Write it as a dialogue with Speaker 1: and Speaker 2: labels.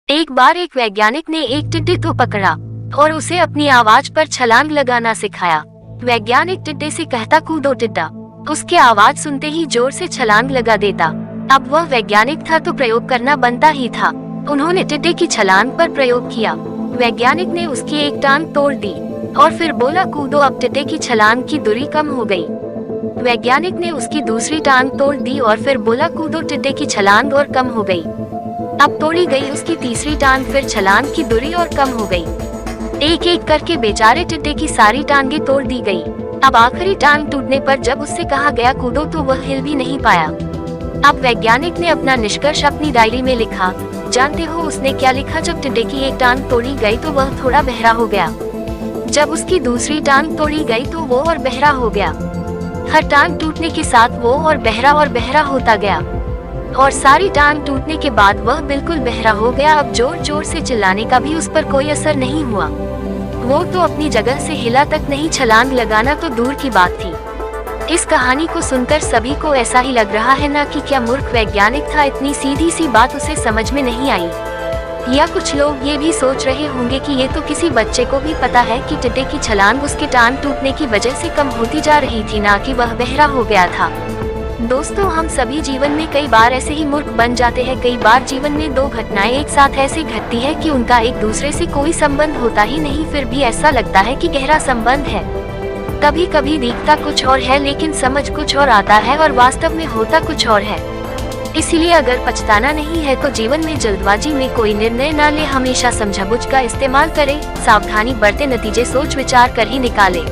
Speaker 1: एक बार एक वैज्ञानिक ने एक टिड्डे को पकड़ा और उसे अपनी आवाज पर छलांग लगाना सिखाया। वैज्ञानिक टिड्डे से कहता, कूदो टिड्डा। उसकी आवाज सुनते ही जोर से छलांग लगा देता। अब वह वैज्ञानिक था तो प्रयोग करना बनता ही था। उन्होंने टिड्डे की छलांग पर प्रयोग किया। वैज्ञानिक ने उसकी एक टांग तोड़ दी और फिर बोला, कूदो। अब टिड्डे की छलांग की दूरी कम हो गई। वैज्ञानिक ने उसकी दूसरी टांग तोड़ दी और फिर बोला, कूदो। टिड्डे की छलांग और कम हो गई। अब तोड़ी गई उसकी तीसरी टांग, फिर छलांग की दूरी और कम हो गई। एक एक करके बेचारे टिड्डे की सारी टांगें तोड़ दी गई। अब आखिरी टांग टूटने पर जब उससे कहा गया कूदो तो वह हिल भी नहीं पाया। अब वैज्ञानिक ने अपना निष्कर्ष अपनी डायरी में लिखा। जानते हो उसने क्या लिखा? जब टिड्डे की एक टांग तोड़ी गई तो वह थोड़ा बहरा हो गया। जब उसकी दूसरी टांग तोड़ी गई तो वो और बहरा हो गया। हर टांग टूटने के साथ वो और बहरा होता गया और सारी टांग टूटने के बाद वह बिल्कुल बहरा हो गया। अब जोर जोर से चिल्लाने का भी उस पर कोई असर नहीं हुआ। वो तो अपनी जगह से हिला तक नहीं, छलांग लगाना तो दूर की बात थी। इस कहानी को सुनकर सभी को ऐसा ही लग रहा है ना कि क्या मूर्ख वैज्ञानिक था, इतनी सीधी सी बात उसे समझ में नहीं आई। या कुछ लोग ये भी सोच रहे होंगे कि ये तो किसी बच्चे को भी पता है कि टिड्डे की छलांग उसके टांग टूटने की वजह से कम होती जा रही थी, ना कि वह बहरा हो गया था। दोस्तों, हम सभी जीवन में कई बार ऐसे ही मूर्ख बन जाते हैं। कई बार जीवन में दो घटनाएं एक साथ ऐसे घटती है कि उनका एक दूसरे से कोई संबंध होता ही नहीं, फिर भी ऐसा लगता है कि गहरा संबंध है। कभी कभी दिखता कुछ और है लेकिन समझ कुछ और आता है और वास्तव में होता कुछ और है। इसलिए अगर पछताना नहीं है तो जीवन में जल्दबाजी में कोई निर्णय न ले, हमेशा समझबूझ का इस्तेमाल करें, सावधानी बरते, नतीजे सोच विचार कर ही निकाले।